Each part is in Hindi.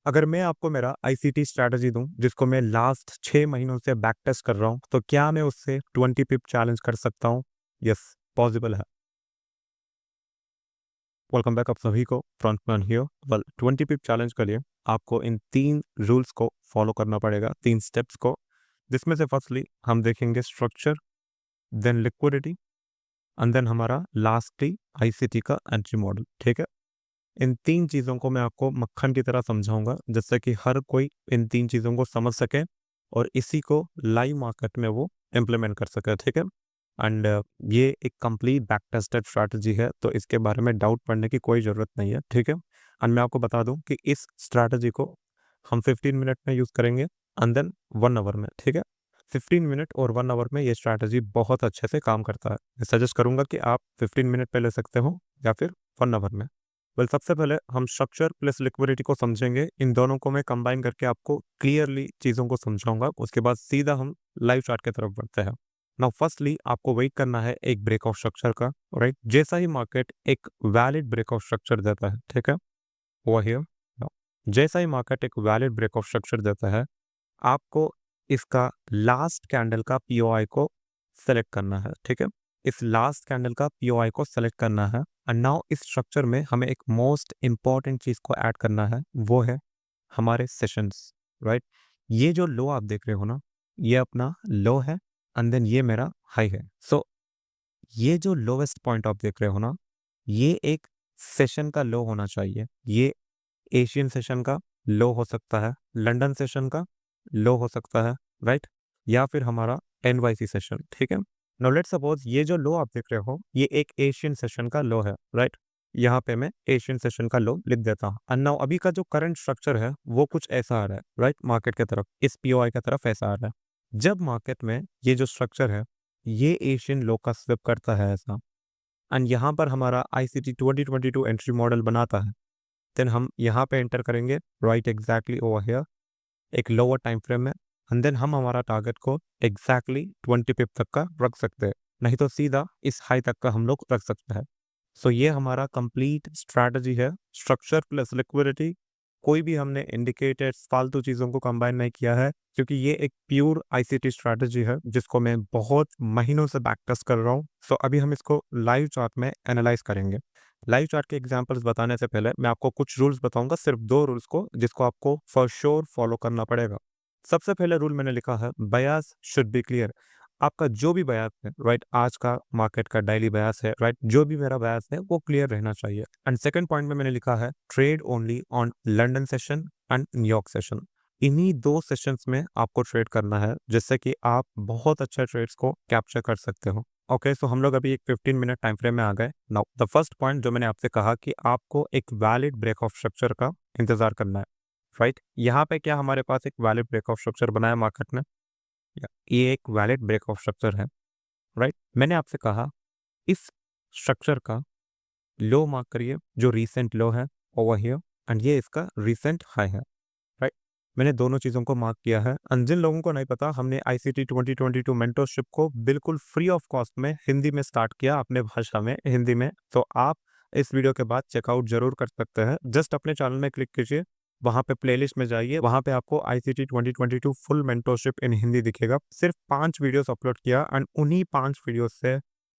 अगर मैं आपको मेरा आईसीटी स्ट्रैटेजी दूं जिसको मैं लास्ट 6 महीनों से बैक टेस्ट कर रहा हूं, तो क्या मैं उससे 20 पिप चैलेंज कर सकता हूं? यस, पॉसिबल है। वेलकम बैक आप सभी को, frontman here. Well, 20 pip challenge के लिए आपको इन 3 रूल्स को फॉलो करना पड़ेगा, 3 स्टेप्स को, जिसमें से फर्स्टली हम देखेंगे structure, then liquidity and then हमारा लास्टली आईसीटी का एंट्री मॉडल। ठीक है, इन 3 चीज़ों को मैं आपको मक्खन की तरह समझाऊंगा जिससे कि हर कोई इन 3 चीज़ों को समझ सके और इसी को लाइव मार्केट में वो इम्प्लीमेंट कर सके। ठीक है, एंड ये एक कंप्लीट बैक टेस्टेड स्ट्रैटेजी है, तो इसके बारे में डाउट पड़ने की कोई ज़रूरत नहीं है। ठीक है, एंड मैं आपको बता दूं कि इस स्ट्रैटेजी को हम 15 मिनट में यूज़ करेंगे एंड देन 1 आवर में। ठीक है, 15 मिनट और 1 आवर में ये स्ट्रैटेजी बहुत अच्छे से काम करता है। मैं सजेस्ट करूंगा कि आप 15 मिनट पे ले सकते हो या फिर 1 आवर में। वेल, सबसे पहले हम स्ट्रक्चर प्लस लिक्विडिटी को समझेंगे। इन दोनों को मैं कंबाइन करके आपको क्लियरली चीज़ों को समझाऊंगा। उसके बाद सीधा हम लाइव चार्ट की तरफ बढ़ते हैं। नाउ फर्स्टली आपको वेट करना है एक ब्रेक ऑफ स्ट्रक्चर का, राइट? जैसा ही मार्केट एक वैलिड ब्रेक ऑफ स्ट्रक्चर देता है, ठीक है, ओवर हियर, जैसा ही मार्केट एक वैलिड ब्रेक ऑफ स्ट्रक्चर देता है, आपको इसका लास्ट कैंडल का पीओआई को सेलेक्ट करना है। ठीक है, इस लास्ट कैंडल का पीओआई को सेलेक्ट करना है। एंड नाउ इस स्ट्रक्चर में हमें एक मोस्ट इंपॉर्टेंट चीज को ऐड करना है, वो है हमारे सेशंस, राइट? ये जो लो आप देख रहे हो ना, ये अपना लो है एंड देन ये मेरा हाई है। सो ये जो लोवेस्ट पॉइंट आप देख रहे हो ना, ये एक सेशन का लो होना चाहिए। ये एशियन सेशन का लो हो सकता है, लंदन सेशन का लो हो सकता है, राइट? या फिर हमारा एनवाईसी सेशन। ठीक है, नाउ लेट्स सपोज ये जो लो आप देख रहे हो, ये एक एशियन सेशन का लो है, राइट? यहाँ पे मैं एशियन सेशन का लो लिख देता हूँ। एंड नाउ अभी का जो करंट स्ट्रक्चर है वो कुछ ऐसा आ रहा है, राइट? मार्केट की तरफ, इस पीओआई की तरफ ऐसा आ रहा है। जब मार्केट में ये जो स्ट्रक्चर है ये एशियन लो का स्विप करता है ऐसा, एंड यहाँ पर हमारा आईसीटी 2022 एंट्री मॉडल बनाता है, देन हम यहाँ पे एंटर करेंगे, राइट? एग्जैक्टली ओवर हियर एक लोअर टाइम फ्रेम में, एंड देन हम हमारा टारगेट को एग्जैक्टली 20 पिप तक का रख सकते हैं, नहीं तो सीधा इस हाई तक का हम लोग रख सकते हैं। सो ये हमारा कंप्लीट स्ट्रैटेजी है, स्ट्रक्चर प्लस लिक्विडिटी। कोई भी हमने इंडिकेटर्स फालतू चीज़ों को कंबाइन नहीं किया है, क्योंकि ये एक प्योर आईसीटी स्ट्रैटेजी है जिसको मैं बहुत महीनों से बैक टेस्ट कर रहा हूँ। सो अभी हम इसको लाइव चार्ट में एनालाइज करेंगे। लाइव चार्ट के एग्जांपल्स बताने से पहले मैं आपको कुछ रूल्स बताऊंगा, सिर्फ 2 रूल्स को, जिसको आपको फॉर श्योर फॉलो करना पड़ेगा। सबसे पहले रूल मैंने लिखा है, बयास शुड बी क्लियर। आपका जो भी बयास है, राइट, आज का मार्केट का डेली बयास है, राइट, जो भी मेरा बयास है वो क्लियर रहना चाहिए। एंड सेकंड पॉइंट में मैंने लिखा है, trade only on London session and New York session. इन्हीं 2 सेशंस में आपको ट्रेड करना है, जिससे कि आप बहुत अच्छे ट्रेड्स को कैप्चर कर सकते हो। ओके, सो हम लोग अभी एक 15 मिनट टाइम फ्रेम में आ गए। नाउ द फर्स्ट पॉइंट जो मैंने आपसे कहा कि आपको एक वैलिड ब्रेक ऑफ स्ट्रक्चर का इंतजार करना है, राइट? यहाँ पे क्या हमारे पास एक वैलिड ब्रेक ऑफ स्ट्रक्चर बनाया मार्केट ने? ये एक वैलिड ब्रेक ऑफ स्ट्रक्चर है, राइट? मैंने आपसे कहा इस स्ट्रक्चर का लो मार्क करिए, जो रीसेंट लो है ओवर हियर, एंड ये इसका रीसेंट हाई है, राइट? मैंने दोनों चीज़ों को मार्क किया है। एंड जिन लोगों को नहीं पता, हमने आईसीटी 2022 मेंटरशिप को बिल्कुल फ्री ऑफ कॉस्ट में हिंदी में स्टार्ट किया, अपने भाषा में, हिंदी में। तो आप इस वीडियो के बाद चेकआउट जरूर कर सकते हैं। जस्ट अपने चैनल में क्लिक कीजिए, वहाँ पे प्लेलिस्ट में जाइए, वहाँ पे आपको ICT 2022 full mentorship in Hindi दिखेगा। सिर्फ 5 वीडियोस अपलोड किया एंड उन्हीं 5 वीडियोस से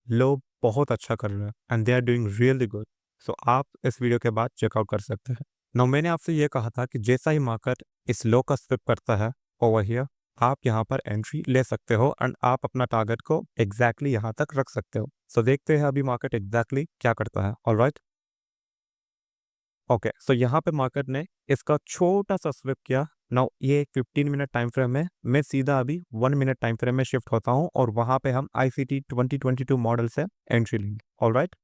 लोग बहुत अच्छा कर रहे हैं and they are doing really good. So आप इस वीडियो के बाद चेकआउट कर सकते हैं। नाउ मैंने आपसे ये कहा था कि जैसा ही मार्केट इस लो का स्विप करता है ओवर हियर, आप यहाँ पर एंट्री ले सकते हो एंड आप अपना टारगेट को एग्जैक्टली यहाँ तक रख सकते हो। सो देखते हैं अभी मार्केट एग्जैक्टली क्या करता है। ऑलराइट, ओके, सो यहाँ पे मार्केट ने इसका छोटा सा स्विप किया। नाउ ये एक 15 मिनट टाइम फ्रेम है, मैं सीधा अभी 1 मिनट टाइम फ्रेम में शिफ्ट होता हूँ और वहाँ पे हम आईसीटी 2022 मॉडल से एंट्री लेंगे। ऑलराइट,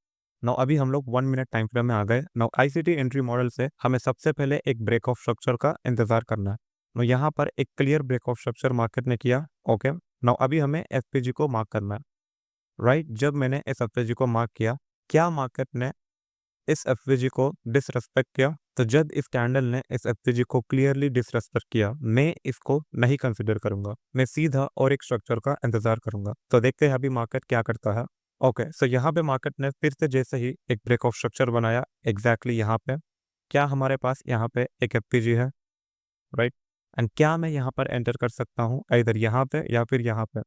नाउ अभी हम लोग 1 मिनट टाइम फ्रेम में आ गए। नाउ आईसीटी एंट्री मॉडल से हमें सबसे पहले एक ब्रेक ऑफ स्ट्रक्चर का इंतजार करना है। नाउ यहाँ पर एक clear break of structure market ने किया। ओके, नाउ अभी हमें एफपीजी को मार्क करना है, राइट? जब मैंने इस एफपीजी को मार्क किया, क्या मार्केट ने इस एफपीजी को डिसरेस्पेक्ट किया? तो जब इस कैंडल ने इस एफपीजी को क्लियरली डिसरेस्पेक्ट किया, मैं इसको नहीं कंसिडर करूंगा, मैं सीधा और एक स्ट्रक्चर का इंतजार करूंगा। तो देखते हैं अभी मार्केट क्या करता है। ओके, सो यहाँ पे मार्केट ने फिर से जैसे ही एक ब्रेक ऑफ स्ट्रक्चर बनाया एग्जैक्टली यहाँ पे, क्या हमारे पास यहाँ पे एक एफपीजी है? राइट। एंड क्या मैं यहाँ पर एंटर कर सकता हूँ इधर यहाँ पे या फिर यहाँ पे,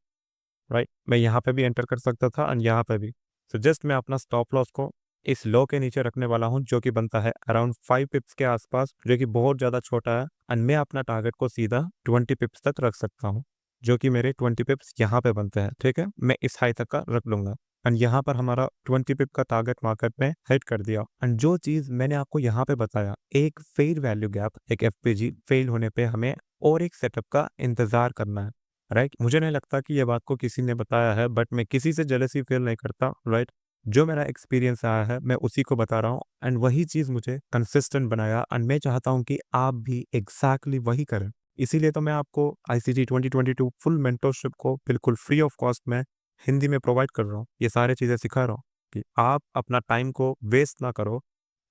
राइट। मैं यहाँ पे भी एंटर कर सकता था एंड यहाँ पे भी। तो जस्ट मैं अपना स्टॉप लॉस को इस लो के नीचे रखने वाला हूँ, जो कि बनता है अराउंड 5 पिप्स के आसपास, जो कि बहुत ज़्यादा छोटा है। एंड मैं अपना टारगेट को सीधा 20 पिप्स तक रख सकता हूँ, जो कि मेरे 20 पिप्स यहाँ पे बनते हैं, ठीक है। मैं इस हाई तक का रख लूंगा एंड यहाँ पर हमारा 20 पिप का टारगेट मार्केट में हिट कर दिया। एंड जो चीज़ मैंने आपको यहाँ पे बताया, एक फेयर वैल्यू गैप, एक एफपीजी फेल होने पे हमें और एक सेटअप का इंतजार करना है, राइट। मुझे नहीं लगता कि ये बात को किसी ने बताया है, बट मैं किसी से जेलसी फील नहीं करता, राइट। जो मेरा एक्सपीरियंस आया है मैं उसी को बता रहा हूँ एंड वही चीज़ मुझे कंसिस्टेंट बनाया एंड मैं चाहता हूँ कि आप भी एग्जैक्टली वही करें। इसीलिए तो मैं आपको आईसीटी 2022 फुल मेंटरशिप को बिल्कुल फ्री ऑफ कॉस्ट में हिंदी में प्रोवाइड कर रहा हूँ। ये सारे चीज़ें सिखा रहा हूँ कि आप अपना टाइम को वेस्ट ना करो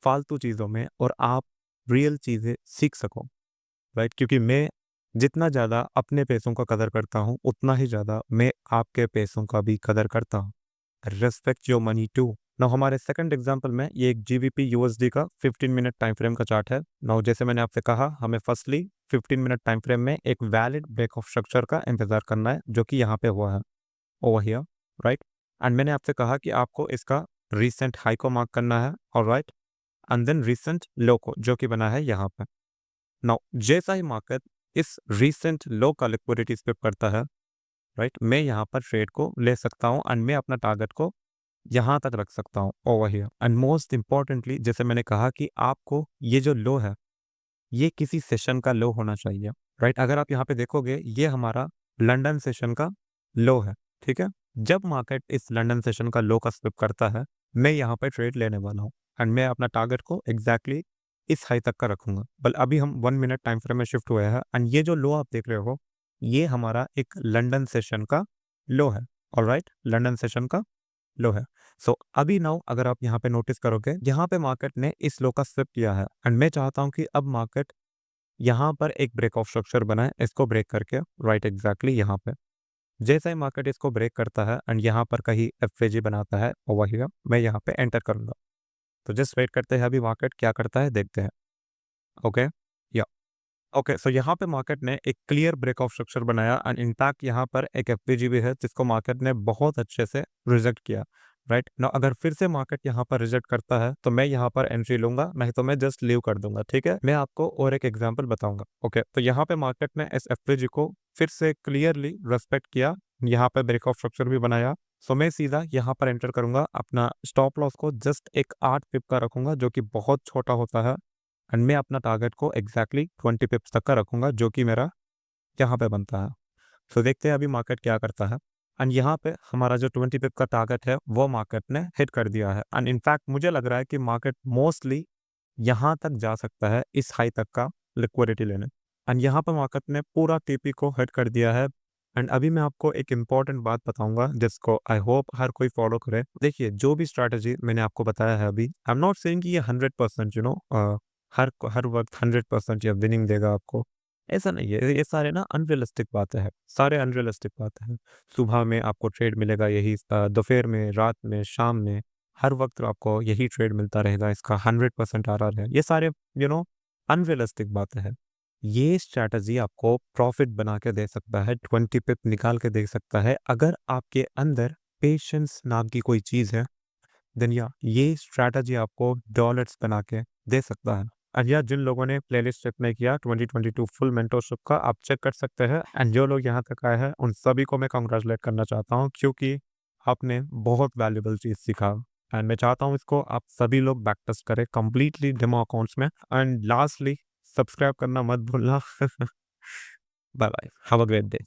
फालतू चीज़ों में और आप रियल चीज़ें सीख सको, राइट। क्योंकि मैं जितना ज़्यादा अपने पैसों का कदर करता हूँ उतना ही ज़्यादा मैं आपके पैसों का भी कदर करता हूँ। Respect your money too. Now हमारे सेकंड एग्जांपल में ये एक जीबीपी यूएसडी का 15 मिनट टाइम फ्रेम का चार्ट है। नाउ जैसे मैंने आपसे कहा, हमें फर्स्टली 15 मिनट टाइम फ्रेम में एक वैलिड ब्रेक ऑफ स्ट्रक्चर का इंतजार करना है, जो कि यहाँ पे हुआ है ओवर हियर, राइट। एंड मैंने आपसे कहा कि आपको इसका रिसेंट हाई को मार्क करना है, और राइट, एंड देन रिसेंट लो को, जो कि बना है यहाँ पे। नाउ जैसा ही मार्केट इस रिसेंट लो का लिक्विडिटी स्विप करता है, राइट, मैं यहाँ पर ट्रेड को ले सकता हूँ एंड मैं अपना टारगेट को यहाँ तक रख सकता हूँ over here. And most importantly, जैसे मैंने कहा कि आपको ये जो लो है ये किसी सेशन का लो होना चाहिए, राइट। अगर आप यहाँ पे देखोगे ये हमारा लंदन सेशन का लो है, ठीक है। जब मार्केट इस लंदन सेशन का लो का स्विप करता है, मैं यहाँ पे ट्रेड लेने वाला हूँ एंड मैं अपना टारगेट को एग्जैक्टली इस हाई तक का रखूंगा। बल अभी हम 1 मिनट टाइम फ्रेम में शिफ्ट हुए हैं एंड ये जो लो आप देख रहे हो ये हमारा एक लंदन सेशन का लो है, ऑलराइट, लंदन सेशन का लो है। सो अभी नाउ अगर आप यहाँ पे नोटिस करोगे, यहाँ पे मार्केट ने इस लो का स्विप किया है एंड मैं चाहता हूँ कि अब मार्केट यहाँ पर एक ब्रेक ऑफ स्ट्रक्चर बनाए, इसको ब्रेक करके, राइट, एग्जैक्टली यहाँ पे। जैसे ही मार्केट इसको ब्रेक करता है एंड यहाँ पर कहीं एफवेजी बनाता है ओवर हियर, मैं यहाँ पे एंटर करूंगा। तो जस्ट वेट करते हैं अभी मार्केट क्या करता है, देखते हैं। ओके, या ओके, सो यहाँ पे मार्केट ने एक क्लियर ब्रेक ऑफ स्ट्रक्चर बनाया एंड इनफैक्ट यहाँ पर एक एफपीजी भी है जिसको मार्केट ने बहुत अच्छे से रिजेक्ट किया, राइट ना। अगर फिर से मार्केट यहाँ पर रिजेक्ट करता है तो मैं यहाँ पर एंट्री लूंगा, नहीं तो मैं जस्ट लीव कर दूंगा, ठीक है। मैं आपको और एक एग्जांपल बताऊंगा। ओके, तो यहाँ पे मार्केट ने इस एफपीजी को फिर से क्लियरली रेस्पेक्ट किया, यहाँ पे ब्रेक ऑफ स्ट्रक्चर भी बनाया। सो मैं सीधा यहाँ पर एंटर करूंगा, अपना स्टॉप लॉस को जस्ट एक 8 पिप का रखूंगा, जो कि बहुत छोटा होता है एंड मैं अपना टारगेट को एग्जैक्टली 20 पिप्स तक का रखूंगा, जो कि मेरा यहाँ पे बनता है। सो देखते हैं अभी मार्केट क्या करता है। एंड यहाँ पे हमारा जो 20 पिप का टारगेट है वो मार्केट ने हिट कर दिया है एंड इनफैक्ट मुझे लग रहा है कि मार्केट मोस्टली यहाँ तक जा सकता है, इस हाई तक का लिक्विडिटी लेने। एंड यहाँ पर मार्केट ने पूरा टीपी को हिट कर दिया है। एंड अभी मैं आपको एक इम्पॉर्टेंट बात बताऊंगा जिसको आई होप हर कोई फॉलो करे। देखिए, जो भी स्ट्रैटेजी मैंने आपको बताया है अभी, आई एम नॉट सेइंग कि ये 100% हर वक्त 100% या विनिंग देगा आपको, ऐसा नहीं है। ये सारे ना अनरियलिस्टिक बातें हैं, सारे अनरियलिस्टिक बातें हैं। सुबह में आपको ट्रेड मिलेगा यही, दोपहर में, रात में, शाम में, हर वक्त आपको यही ट्रेड मिलता रहेगा, इसका 100% आरआर है। ये सारे अनरियलिस्टिक बातें हैं। ये स्ट्रैटेजी आपको प्रॉफिट बना के दे सकता है, 20 पिप निकाल के दे सकता है, अगर आपके अंदर पेशेंस नाम की कोई चीज़ है। देन या ये स्ट्रैटेजी आपको डॉलर्स बना के दे सकता है। और या जिन लोगों ने प्लेलिस्ट चेक नहीं किया 2022 फुल मेंटरशिप का, आप चेक कर सकते हैं। एंड जो लोग यहाँ तक आए हैं उन सभी को मैं कांग्रेचुलेट करना चाहता हूँ, क्योंकि आपने बहुत वैल्यूबल चीज़ सीखा। एंड मैं चाहता हूँ इसको आप सभी लोग बैक टेस्ट करें कंप्लीटली डेमो अकाउंट्स में। एंड लास्टली, सब्सक्राइब करना मत भूलना। Bye bye, have a great day.